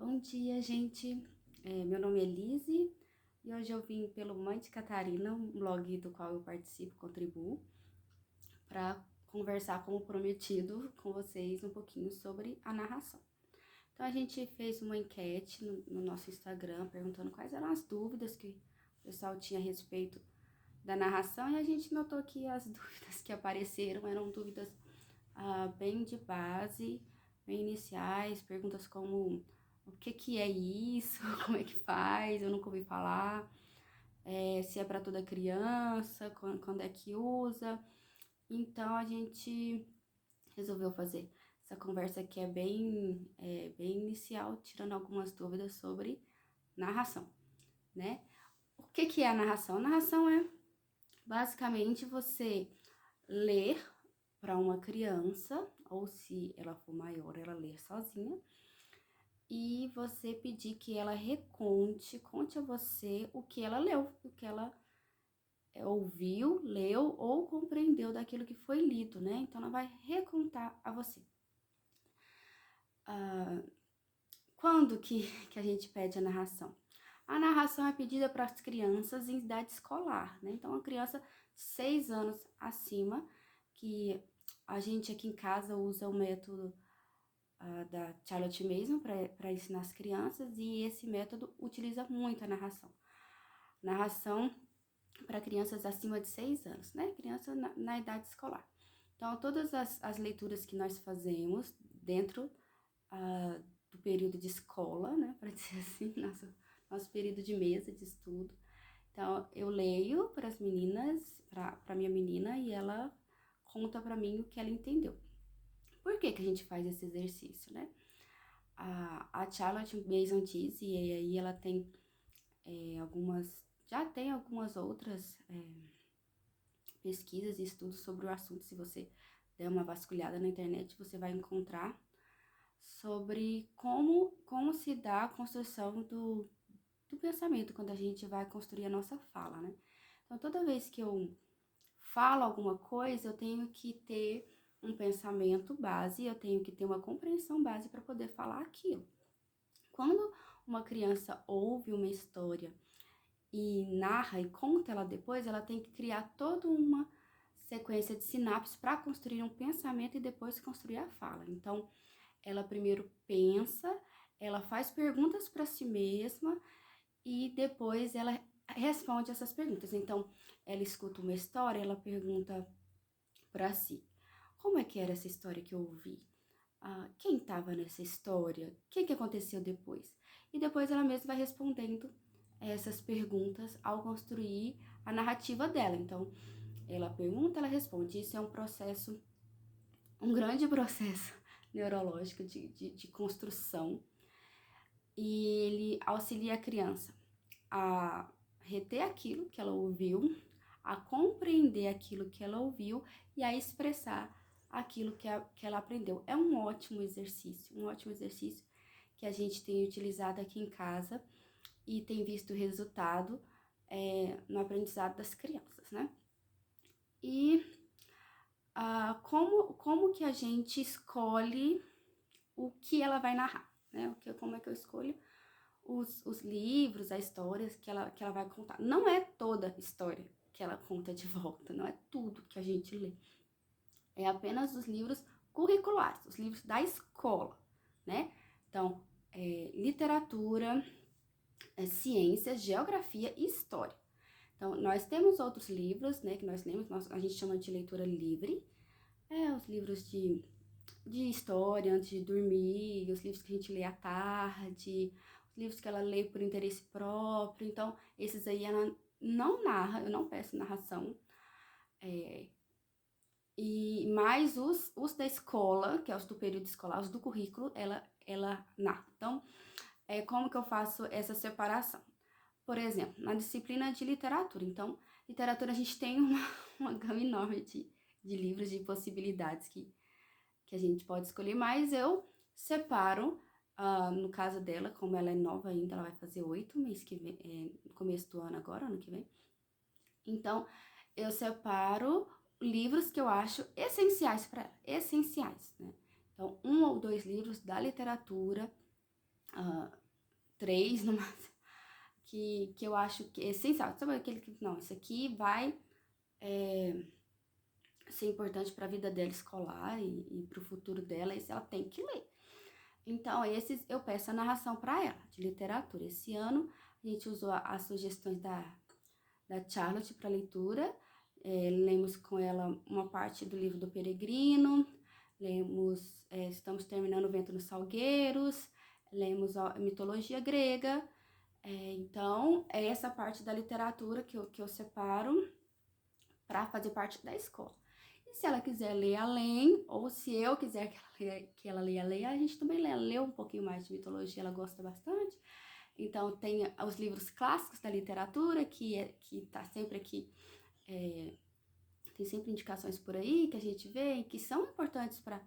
Bom dia, gente. Meu nome é Lise e hoje eu vim pelo Mãe de Catarina, um blog do qual eu participo, contribuo, para conversar, como prometido, com vocês um pouquinho sobre a narração. Então, a gente fez uma enquete no nosso Instagram, perguntando quais eram as dúvidas que o pessoal tinha a respeito da narração, e a gente notou que as dúvidas que apareceram eram dúvidas bem de base, bem iniciais, perguntas como o que é isso, como é que faz, eu nunca ouvi falar, se é para toda criança, quando é que usa. Então a gente resolveu fazer essa conversa que é bem inicial, tirando algumas dúvidas sobre narração, né? O que é a narração? A narração é basicamente você ler para uma criança, ou se ela for maior, ela ler sozinha, e você pedir que ela conte a você o que ela leu, o que ela ouviu, leu ou compreendeu daquilo que foi lido, né? Então ela vai recontar a você. Quando que a gente pede a narração? A narração é pedida para as crianças em idade escolar, né? Então, a criança de 6 anos acima, que a gente aqui em casa usa o método da Charlotte Mason para ensinar as crianças, e esse método utiliza muito a narração. Narração para crianças acima de 6 anos, né? Criança na idade escolar. Então, todas as leituras que nós fazemos dentro do período de escola, né? Para dizer assim, nosso período de mesa de estudo. Então, eu leio para as meninas, para minha menina, e ela conta para mim o que ela entendeu. Por que a gente faz esse exercício, né? A Charlotte Mason diz, e aí ela tem já tem algumas outras pesquisas e estudos sobre o assunto. Se você der uma vasculhada na internet, você vai encontrar sobre como se dá a construção do pensamento quando a gente vai construir a nossa fala, né? Então, toda vez que eu falo alguma coisa, eu tenho que ter um pensamento base, eu tenho que ter uma compreensão base para poder falar aquilo. Quando uma criança ouve uma história e narra e conta ela depois, ela tem que criar toda uma sequência de sinapses para construir um pensamento e depois construir a fala. Então, ela primeiro pensa, ela faz perguntas para si mesma e depois ela responde essas perguntas. Então, ela escuta uma história, ela pergunta para si: como é que era essa história que eu ouvi? Quem estava nessa história? O que aconteceu depois? E depois ela mesma vai respondendo essas perguntas ao construir a narrativa dela. Então, ela pergunta, ela responde. Isso é um processo, um grande processo neurológico de construção, e ele auxilia a criança a reter aquilo que ela ouviu, a compreender aquilo que ela ouviu e a expressar aquilo que ela aprendeu. É um ótimo exercício que a gente tem utilizado aqui em casa e tem visto o resultado no aprendizado das crianças, né? E como que a gente escolhe o que ela vai narrar, né? Como é que eu escolho os livros, as histórias que ela vai contar. Não é toda história que ela conta de volta, não é tudo que a gente lê. É apenas os livros curriculares, os livros da escola, né? Então, literatura, ciências, geografia e história. Então, nós temos outros livros, né, que nós lemos, a gente chama de leitura livre, os livros de história antes de dormir, os livros que a gente lê à tarde, os livros que ela lê por interesse próprio. Então, esses aí ela não narra, eu não peço narração. E mais os da escola, que é os do período escolar, os do currículo, ela narra. Então, como que eu faço essa separação? Por exemplo, na disciplina de literatura. Então, literatura a gente tem uma gama enorme de livros, de possibilidades que a gente pode escolher, mas eu separo, no caso dela, como ela é nova ainda, ela vai fazer 8 mês que vem, no começo do ano agora, ano que vem. Então, eu separo livros que eu acho essenciais para ela, essenciais, né? Então, 1 ou 2 livros da literatura 3 no máximo, que eu acho que é essencial. Sabe aquele que, não, isso aqui vai ser importante para a vida dela escolar e para o futuro dela, isso ela tem que ler. Então, esses eu peço a narração para ela, de literatura. Esse ano, a gente usou as sugestões da Charlotte para leitura. Lemos com ela uma parte do livro do Peregrino, estamos terminando O Vento nos Salgueiros, lemos a mitologia grega. Então, é essa parte da literatura que eu separo para fazer parte da escola. E se ela quiser ler além, ou se eu quiser que ela leia além, a gente também lê um pouquinho mais de mitologia, ela gosta bastante. Então, tem os livros clássicos da literatura, que tá sempre aqui, tem sempre indicações por aí que a gente vê, que são importantes para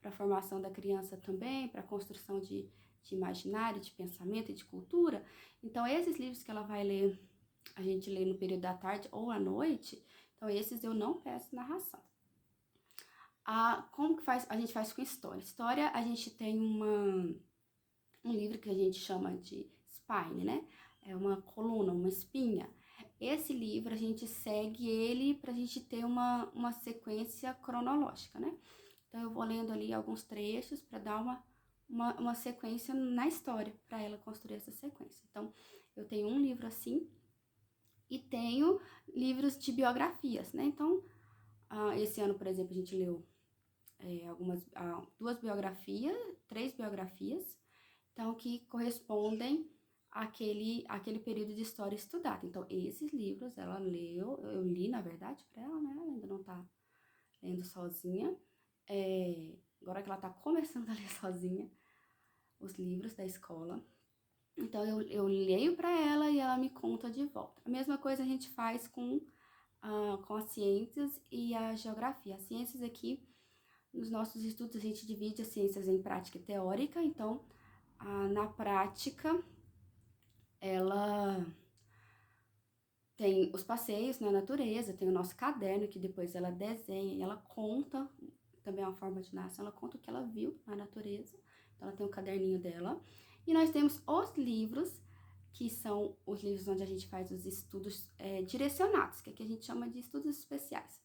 a formação da criança também, para a construção de imaginário, de pensamento e de cultura. Então, esses livros que ela vai ler, a gente lê no período da tarde ou à noite, então esses eu não peço narração. Como que a gente faz com história? História, a gente tem um livro que a gente chama de spine, né? É uma coluna, uma espinha. Esse livro, a gente segue ele para a gente ter uma sequência cronológica, né? Então, eu vou lendo ali alguns trechos para dar uma sequência na história, para ela construir essa sequência. Então, eu tenho um livro assim e tenho livros de biografias, né? Então, esse ano, por exemplo, a gente leu duas biografias, 3 biografias, então, que correspondem àquele período de história estudada. Então, esses livros ela leu, eu li, na verdade, para ela, né? Ela ainda não tá lendo sozinha. Agora que ela tá começando a ler sozinha os livros da escola. Então, eu leio para ela e ela me conta de volta. A mesma coisa a gente faz com as ciências e a geografia. As ciências aqui, nos nossos estudos, a gente divide as ciências em prática e teórica. Então, na prática, ela tem os passeios na natureza, tem o nosso caderno, que depois ela desenha e ela conta, também é uma forma de narração, ela conta o que ela viu na natureza. Então, ela tem o caderninho dela. E nós temos os livros, que são os livros onde a gente faz os estudos direcionados, que aqui a gente chama de estudos especiais.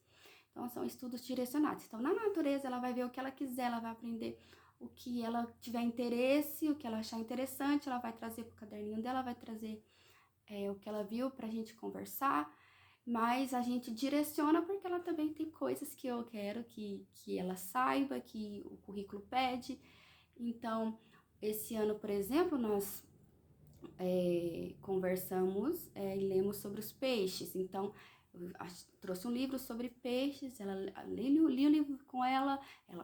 Então, são estudos direcionados. Então, na natureza, ela vai ver o que ela quiser, ela vai aprender o que ela tiver interesse, o que ela achar interessante, ela vai trazer para o caderninho dela, vai trazer o que ela viu para a gente conversar, mas a gente direciona porque ela também tem coisas que eu quero que ela saiba, que o currículo pede. Então, esse ano, por exemplo, nós conversamos e lemos sobre os peixes. Então, eu trouxe um livro sobre peixes, li o livro com ela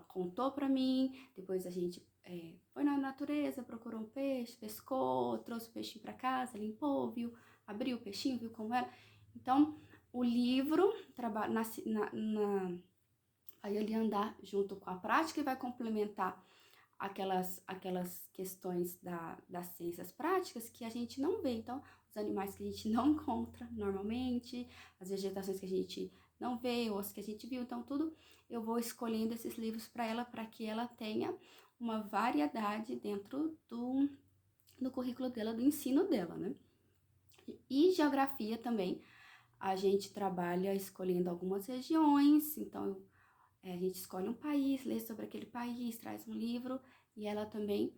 contou para mim, depois a gente foi na natureza, procurou um peixe, pescou, trouxe o peixinho para casa, limpou, viu, abriu o peixinho, viu como era. Então, o livro vai ali andar junto com a prática e vai complementar aquelas questões das ciências práticas que a gente não vê. Então, os animais que a gente não encontra normalmente, as vegetações que a gente não vê, ou as que a gente viu. Então, tudo eu vou escolhendo esses livros para ela, para que ela tenha uma variedade dentro do currículo dela, do ensino dela, né? E geografia também, a gente trabalha escolhendo algumas regiões. Então, a gente escolhe um país, lê sobre aquele país, traz um livro e ela também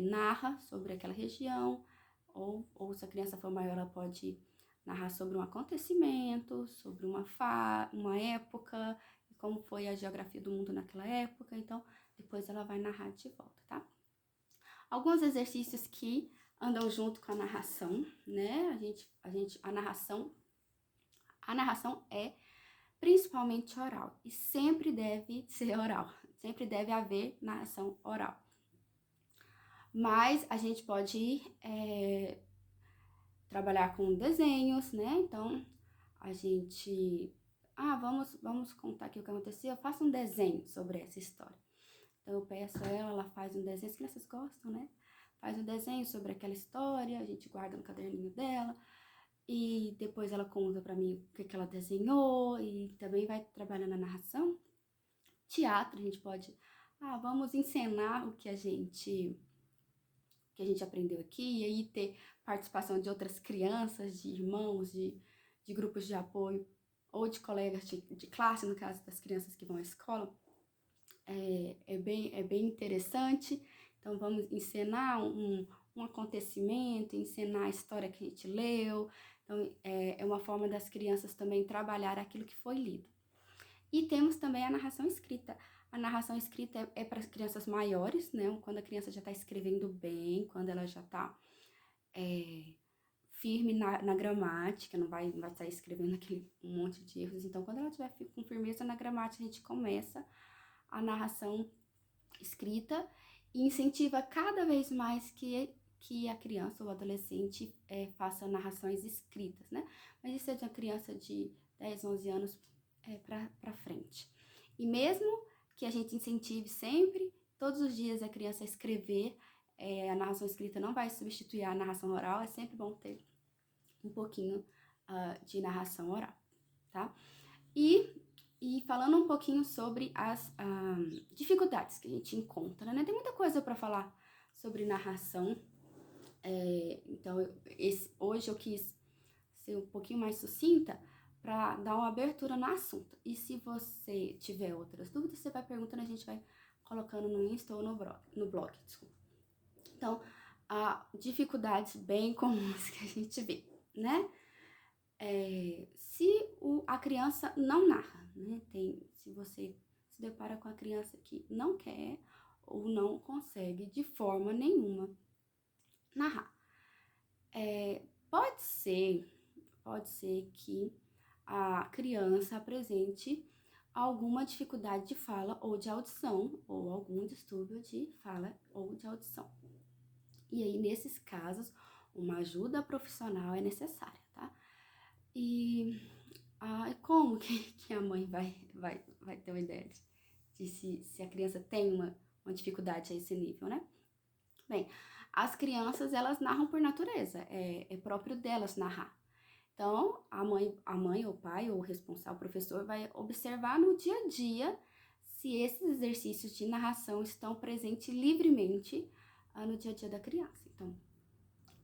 narra sobre aquela região, ou se a criança for maior, ela pode narrar sobre um acontecimento, sobre uma época, como foi a geografia do mundo naquela época. Então, depois ela vai narrar de volta, tá? Alguns exercícios que andam junto com a narração, né? A narração é principalmente oral, e sempre deve ser oral, sempre deve haver narração oral. Mas a gente pode trabalhar com desenhos, né? Então, a gente... vamos contar aqui o que aconteceu, faça um desenho sobre essa história. Então, eu peço a ela faz um desenho, as crianças gostam, né? Faz um desenho sobre aquela história, a gente guarda no caderninho dela, e depois ela conta pra mim o que ela desenhou, e também vai trabalhando a narração. Teatro, a gente pode... vamos encenar o que a gente que a gente aprendeu aqui, e aí ter participação de outras crianças, de irmãos, de grupos de apoio, ou de colegas de classe, no caso das crianças que vão à escola, é bem interessante. Então, vamos encenar um acontecimento, encenar a história que a gente leu. Então, é uma forma das crianças também trabalhar aquilo que foi lido. E temos também a narração escrita. A narração escrita é para as crianças maiores, né? Quando a criança já está escrevendo bem, quando ela já está firme na gramática, não vai sair escrevendo aquele monte de erros. Então, quando ela estiver com firmeza na gramática, a gente começa a narração escrita e incentiva cada vez mais que a criança ou adolescente faça narrações escritas, né? Mas isso é de uma criança de 10, 11 anos para frente. E mesmo que a gente incentive sempre, todos os dias a criança a escrever, a narração escrita não vai substituir a narração oral, é sempre bom ter um pouquinho de narração oral, tá? E falando um pouquinho sobre as dificuldades que a gente encontra, né? Tem muita coisa para falar sobre narração, então hoje eu quis ser um pouquinho mais sucinta para dar uma abertura no assunto. E se você tiver outras dúvidas, você vai perguntando, a gente vai colocando no Insta ou no blog, desculpa. Então, dificuldades bem comuns que a gente vê, né? Se a criança não narra, né? Se você se depara com a criança que não quer ou não consegue de forma nenhuma narrar, pode ser que a criança apresente alguma dificuldade de fala ou de audição, ou algum distúrbio de fala ou de audição. E aí, nesses casos, uma ajuda profissional é necessária, tá? E como que a mãe vai ter uma ideia de se a criança tem uma dificuldade a esse nível, né? Bem, as crianças, elas narram por natureza, é próprio delas narrar. Então, a mãe ou o pai, ou o responsável, o professor, vai observar no dia a dia se esses exercícios de narração estão presentes livremente no dia a dia da criança. Então,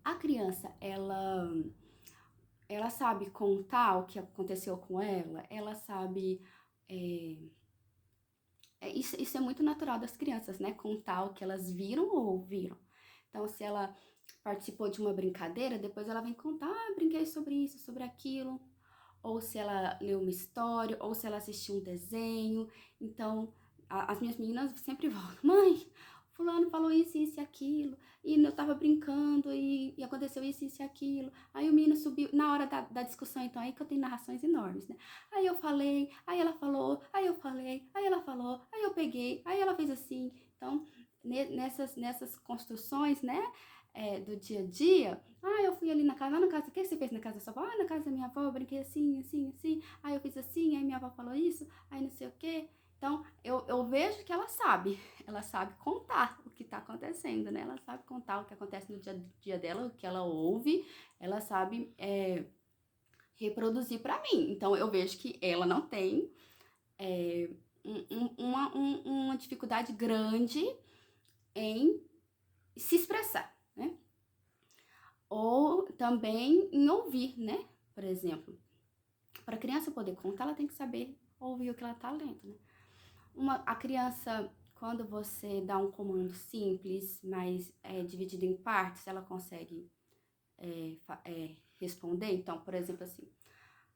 a criança, ela sabe contar o que aconteceu com ela sabe... isso é muito natural das crianças, né? Contar o que elas viram ou ouviram. Então, se ela participou de uma brincadeira, depois ela vem contar, brinquei sobre isso, sobre aquilo. Ou se ela leu uma história, ou se ela assistiu um desenho. Então, as minhas meninas sempre voltam, mãe, fulano falou isso, isso e aquilo, e eu tava brincando, e aconteceu isso, isso e aquilo. Aí o menino subiu, na hora da discussão, então, aí que eu tenho narrações enormes, né? Aí eu falei, aí ela falou, aí eu falei, aí ela falou, aí eu peguei, aí ela fez assim. Então, nessas construções, né, do dia a dia, eu fui ali na casa, o que você fez na casa da sua avó? Na casa da minha avó, eu brinquei assim, assim, assim, aí eu fiz assim, aí minha avó falou isso, aí não sei o quê. Então, eu vejo que ela sabe contar o que tá acontecendo, né? Ela sabe contar o que acontece no dia a dia dela, o que ela ouve, ela sabe reproduzir para mim. Então, eu vejo que ela não tem uma dificuldade grande em se expressar, né? Ou também em ouvir, né? Por exemplo, para a criança poder contar, ela tem que saber ouvir o que ela tá lendo, né? A criança, quando você dá um comando simples, mas dividido em partes, ela consegue responder. Então, por exemplo, assim,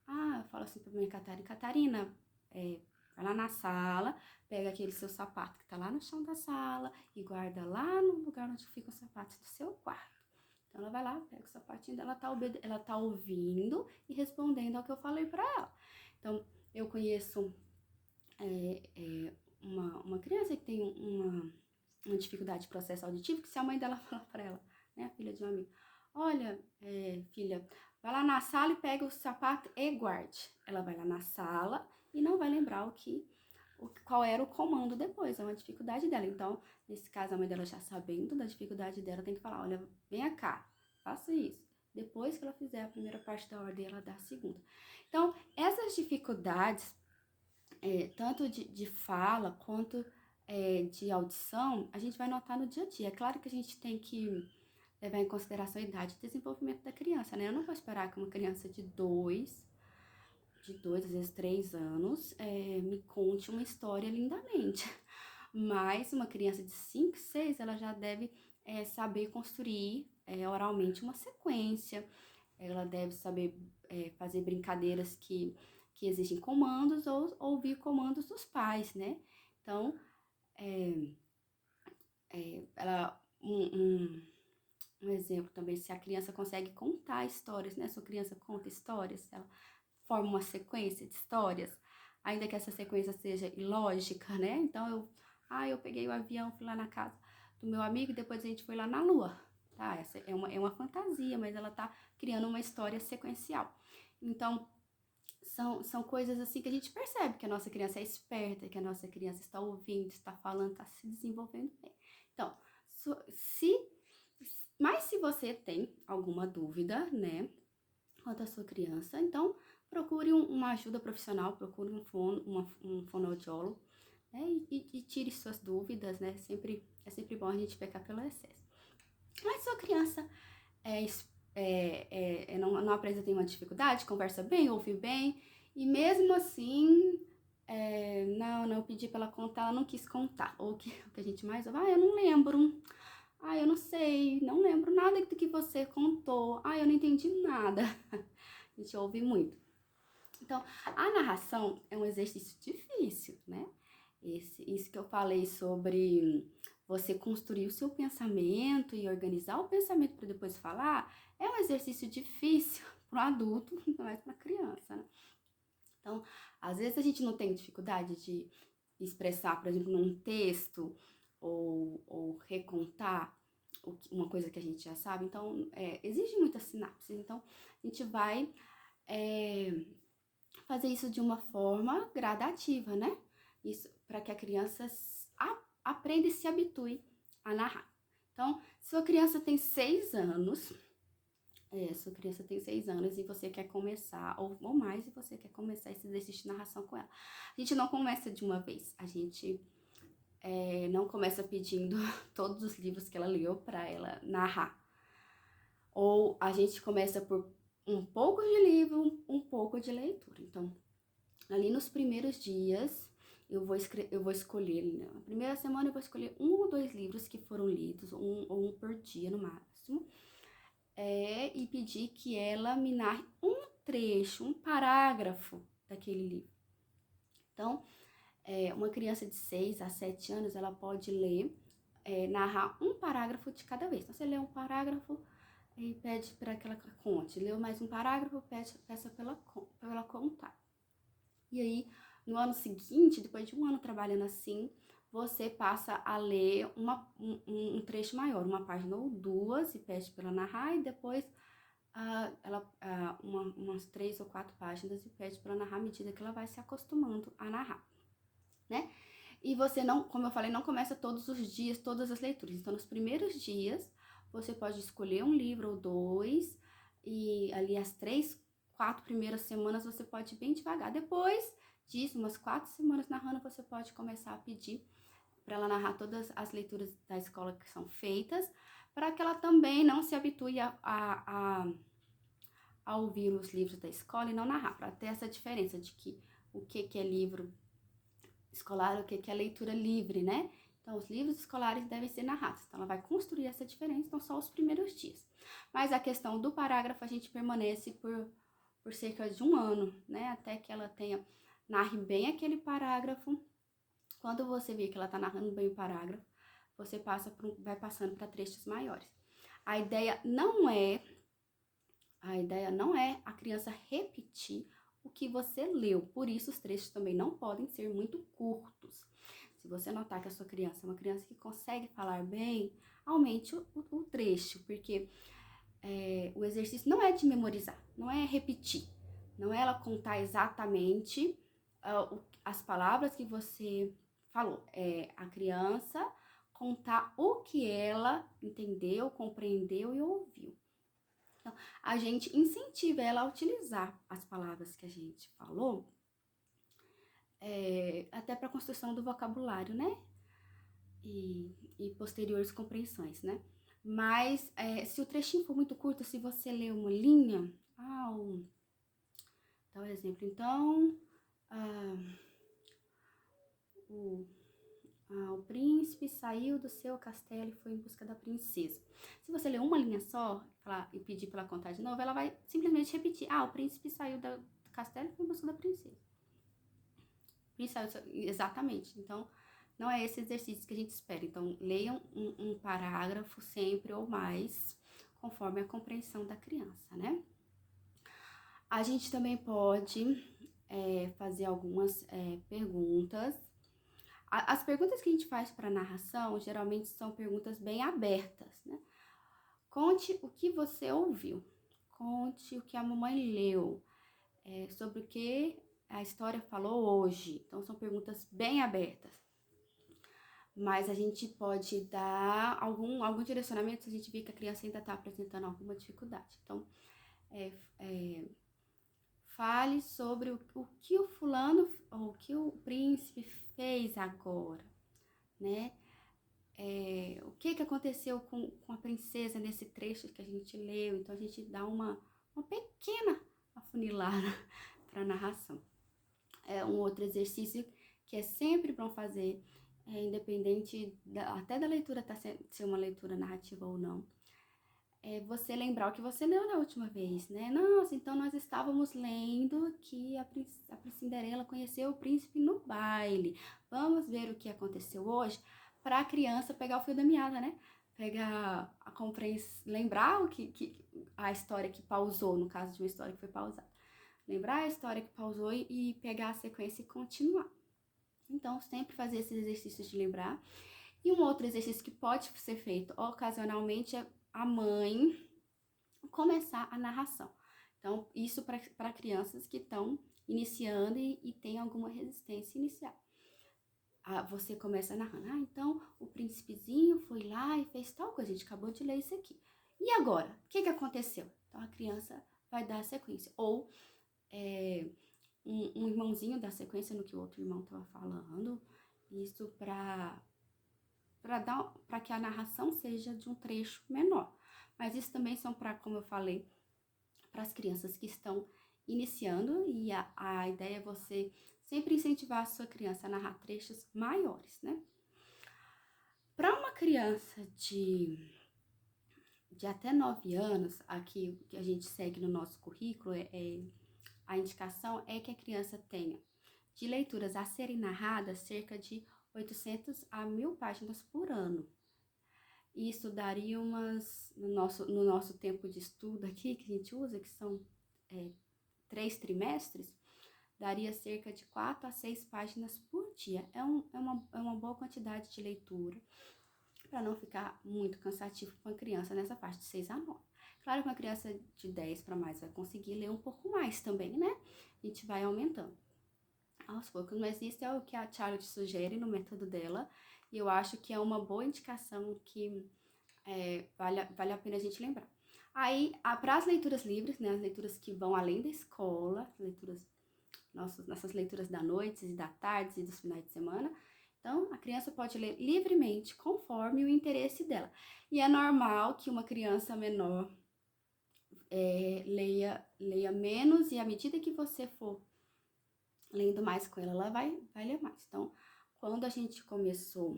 eu falo assim pra minha Catarina, vai lá na sala, pega aquele seu sapato que tá lá no chão da sala e guarda lá no lugar onde ficam os sapatos do seu quarto. Então, ela vai lá, pega o sapatinho dela, ela tá ouvindo e respondendo ao que eu falei pra ela. Então, eu conheço uma criança que tem uma dificuldade de processo auditivo, que se a mãe dela falar pra ela, né, a filha de um amigo, olha, filha, vai lá na sala e pega o sapato e guarde. Ela vai lá na sala e não vai lembrar qual era o comando depois, é uma dificuldade dela. Então, nesse caso, a mãe dela já sabendo da dificuldade dela, tem que falar, olha, venha cá, faça isso. Depois que ela fizer a primeira parte da ordem, ela dá a segunda. Então, essas dificuldades, tanto de fala quanto de audição, a gente vai notar no dia a dia. É claro que a gente tem que levar em consideração a idade de desenvolvimento da criança, né? Eu não vou esperar que uma criança de dois, às vezes 3 anos, me conte uma história lindamente. Mas uma criança de 5, 6, ela já deve saber construir oralmente uma sequência, ela deve saber fazer brincadeiras que exigem comandos ou ouvir comandos dos pais, né? Então, um exemplo também, se a criança consegue contar histórias, né? Se a criança conta histórias, ela forma uma sequência de histórias, ainda que essa sequência seja ilógica, né? Então, eu peguei o avião, fui lá na casa do meu amigo e depois a gente foi lá na lua. Tá, essa é uma fantasia, mas ela tá criando uma história sequencial. Então, são coisas assim que a gente percebe que a nossa criança é esperta, que a nossa criança está ouvindo, está falando, está se desenvolvendo bem. Então, se, mas se você tem alguma dúvida, né, quanto à sua criança, então procure uma ajuda profissional, procure um fonoaudiólogo, né, e tire suas dúvidas, né, é sempre bom a gente pecar pelo excesso. Mas sua criança não apresenta nenhuma dificuldade, conversa bem, ouve bem, e mesmo assim, não pedi pra ela contar, ela não quis contar. Ou o que a gente mais ouve, eu não lembro, eu não sei, não lembro nada do que você contou, eu não entendi nada. A gente ouve muito. Então, a narração é um exercício difícil, né? Isso que eu falei sobre você construir o seu pensamento e organizar o pensamento para depois falar, é um exercício difícil para um adulto, não é para criança, né? Então, às vezes a gente não tem dificuldade de expressar, por exemplo, num texto ou recontar uma coisa que a gente já sabe. Então, exige muitas sinapses. Então, a gente vai fazer isso de uma forma gradativa, né? Isso para que a criança aprenda e se habitue a narrar. Então, sua criança tem 6 anos, e você quer começar, ou mais, e você quer começar esse exercício de narração com ela. A gente não começa de uma vez, a gente não começa pedindo todos os livros que ela leu para ela narrar. Ou a gente começa por um pouco de livro, um pouco de leitura. Então, ali nos primeiros dias, eu vou escolher, né? Na primeira semana eu vou escolher 1 ou 2 livros que foram lidos, um por dia no máximo, e pedir que ela me narre um trecho, um parágrafo daquele livro. Então, uma criança de 6 a 7 anos, ela pode ler, narrar um parágrafo de cada vez. Então, você lê um parágrafo e pede para que ela conte. Leu mais um parágrafo, peça para ela contar. E aí, no ano seguinte, depois de um ano trabalhando assim, você passa a ler um trecho maior, uma página ou 2, e pede para ela narrar, e depois umas 3 ou 4 páginas e pede para ela narrar à medida que ela vai se acostumando a narrar, né? E você não, como eu falei, não começa todos os dias, todas as leituras. Então, nos primeiros dias, você pode escolher um livro ou 2, e ali as 3, 4 primeiras semanas você pode ir bem devagar. Depois disso, umas 4 semanas narrando, você pode começar a pedir para ela narrar todas as leituras da escola que são feitas, para que ela também não se habitue a ouvir os livros da escola e não narrar, para ter essa diferença de que o que é livro escolar, o que é leitura livre, né? Então, os livros escolares devem ser narrados. Então, ela vai construir essa diferença, então, só os primeiros dias. Mas a questão do parágrafo, a gente permanece por cerca de 1 ano, né? Até que ela narre bem aquele parágrafo. Quando você vê que ela tá narrando bem o parágrafo, você vai passando para trechos maiores. A ideia não é a criança repetir o que você leu, por isso os trechos também não podem ser muito curtos. Se você notar que a sua criança é uma criança que consegue falar bem, aumente o trecho, porque o exercício não é de memorizar, não é repetir, não é ela contar exatamente as palavras que você falou, é a criança contar o que ela entendeu, compreendeu e ouviu. Então, a gente incentiva ela a utilizar as palavras que a gente falou, até para a construção do vocabulário, né? E posteriores compreensões, né? Mas se o trechinho for muito curto, se você ler uma linha, dá um exemplo. Então, ah, o, o príncipe saiu do seu castelo e foi em busca da princesa. Se você ler uma linha só e pedir para ela contar de novo, ela vai simplesmente repetir. O príncipe saiu do castelo e foi em busca da princesa. Exatamente. Então, não é esse exercício que a gente espera. Então, leiam um parágrafo sempre ou mais, conforme a compreensão da criança, né? A gente também pode fazer algumas perguntas. As perguntas que a gente faz para narração, geralmente são perguntas bem abertas, né? Conte o que você ouviu. Conte o que a mamãe leu. Sobre o que a história falou hoje. Então, são perguntas bem abertas. Mas a gente pode dar algum direcionamento se a gente vê que a criança ainda está apresentando alguma dificuldade. Então, fale sobre o que o fulano, ou o que o príncipe fez agora, né? O que aconteceu com a princesa nesse trecho que a gente leu. Então, a gente dá uma pequena afunilada para a narração. Um outro exercício que é sempre bom fazer, independente até da leitura ser uma leitura narrativa ou não, é você lembrar o que você leu na última vez, né? Nossa, então nós estávamos lendo que a Cinderela conheceu o príncipe no baile. Vamos ver o que aconteceu hoje para a criança pegar o fio da meada, né? Pegar a compreensão, lembrar a história que pausou, no caso de uma história que foi pausada. Lembrar a história que pausou e pegar a sequência e continuar. Então, sempre fazer esses exercícios de lembrar. E um outro exercício que pode ser feito ocasionalmente é a mãe começar a narração. Então, isso para crianças que estão iniciando e tem alguma resistência inicial. Você começa narrando. Então o príncipezinho foi lá e fez tal coisa. A gente acabou de ler isso aqui. E agora? O que aconteceu? Então a criança vai dar a sequência. Ou um irmãozinho dá sequência no que o outro irmão estava falando. Isso para que a narração seja de um trecho menor. Mas isso também são como eu falei, para as crianças que estão iniciando, e a ideia é você sempre incentivar a sua criança a narrar trechos maiores, né? Para uma criança de até 9 anos, aqui que a gente segue no nosso currículo, a indicação é que a criança tenha de leituras a serem narradas cerca de 800 a 1.000 páginas por ano. Isso daria no nosso tempo de estudo aqui, que a gente usa, que são 3 trimestres, daria cerca de 4 a 6 páginas por dia. É uma boa quantidade de leitura, para não ficar muito cansativo para uma criança nessa faixa de 6 a 9. Claro que uma criança de 10 para mais vai conseguir ler um pouco mais também, né? A gente vai aumentando aos poucos, mas isso é o que a Charlotte sugere no método dela, e eu acho que é uma boa indicação que vale a pena a gente lembrar. Aí, para as leituras livres, né, as leituras que vão além da escola, nossas leituras da noite e da tarde e dos finais de semana, então a criança pode ler livremente, conforme o interesse dela. E é normal que uma criança menor leia menos, e à medida que você for lendo mais com ela vai ler mais. Então, quando a gente começou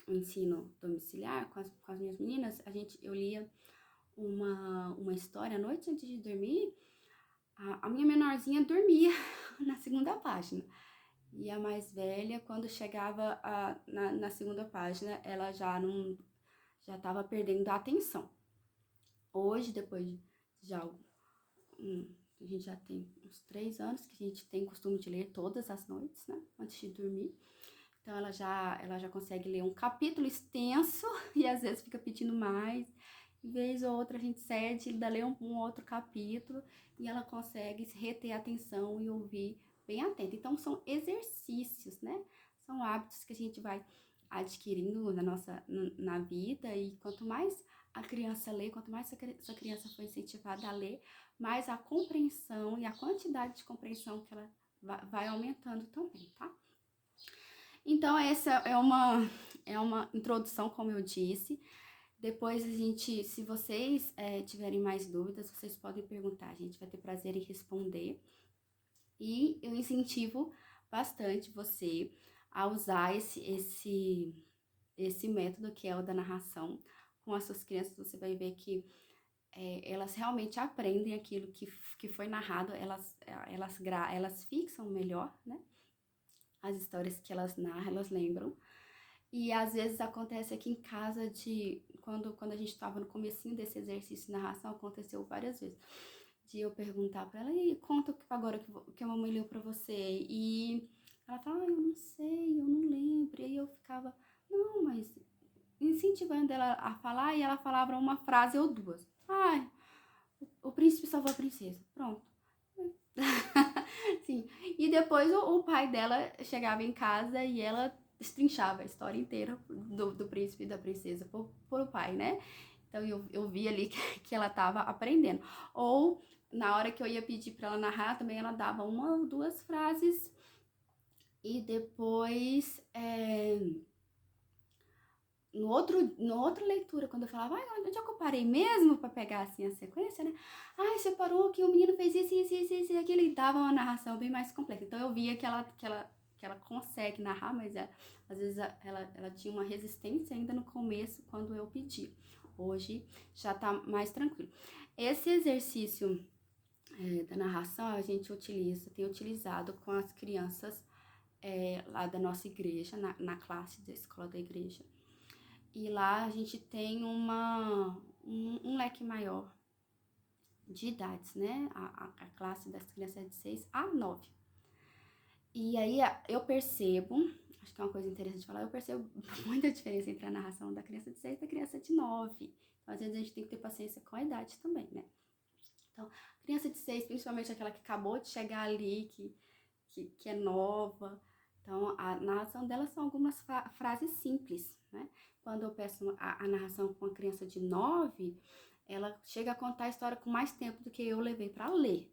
o ensino domiciliar com as minhas meninas, eu lia uma história à noite antes de dormir. A minha menorzinha dormia na segunda página. E a mais velha, quando chegava na segunda página, ela já estava perdendo a atenção. Hoje, depois de já a gente já tem uns 3 anos que a gente tem costume de ler todas as noites, né, antes de dormir. Então ela já consegue ler um capítulo extenso e às vezes fica pedindo mais. De vez ou outra a gente cede, ainda lê um outro capítulo e ela consegue reter a atenção e ouvir bem atenta. Então são exercícios, né? São hábitos que a gente vai adquirindo na vida, e quanto mais a criança lê, quanto mais essa criança foi incentivada a ler, mais a compreensão e a quantidade de compreensão que ela vai aumentando também, tá? Então, essa é uma introdução, como eu disse. Depois a gente, se vocês tiverem mais dúvidas, vocês podem perguntar, a gente vai ter prazer em responder. E eu incentivo bastante você a usar esse método que é o da narração com as suas crianças. Você vai ver que elas realmente aprendem aquilo que foi narrado, elas fixam melhor, né? As histórias que elas narram, elas lembram. E às vezes acontece aqui em casa quando a gente estava no comecinho desse exercício de narração, aconteceu várias vezes. De eu perguntar pra ela, e conta agora que a mamãe leu pra você. E ela fala, eu não sei, eu não lembro. E aí eu ficava, não, mas incentivando ela a falar, e ela falava uma frase ou duas. Ai, o príncipe salvou a princesa. Pronto. Sim. E depois o pai dela chegava em casa e ela destrinchava a história inteira do príncipe e da princesa por pai, né? Então eu vi ali que ela tava aprendendo. Ou na hora que eu ia pedir para ela narrar, também ela dava uma ou duas frases e depois no outra leitura, quando eu falava, onde é que eu parei mesmo para pegar assim a sequência, né? Você parou que o menino fez isso, e aquilo, e dava uma narração bem mais completa. Então eu via que ela consegue narrar, mas às vezes ela tinha uma resistência ainda no começo quando eu pedi. Hoje já tá mais tranquilo. Esse exercício da narração a gente tem utilizado com as crianças lá da nossa igreja, na classe da escola da igreja. E lá a gente tem um leque maior de idades, né? A classe das crianças é de 6 a 9. E aí eu percebo, acho que é uma coisa interessante falar, eu percebo muita diferença entre a narração da criança de 6 e da criança de 9. Então, às vezes a gente tem que ter paciência com a idade também, né? Então, criança de 6, principalmente aquela que acabou de chegar ali, que é nova. Então, a narração dela são algumas frases simples, né? Quando eu peço a narração com uma criança de 9, ela chega a contar a história com mais tempo do que eu levei para ler.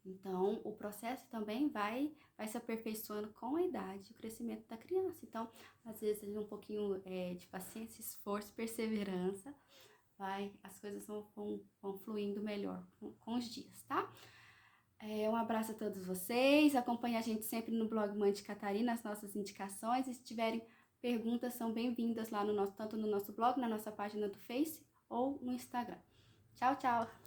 Então, o processo também vai se aperfeiçoando com a idade, o crescimento da criança. Então, às vezes, um pouquinho de paciência, esforço, perseverança, as coisas vão fluindo melhor com os dias, tá? Um abraço a todos vocês. Acompanhe a gente sempre no blog Mãe de Catarina, as nossas indicações. E se tiverem perguntas, são bem-vindas lá tanto no nosso blog, na nossa página do Face ou no Instagram. Tchau, tchau!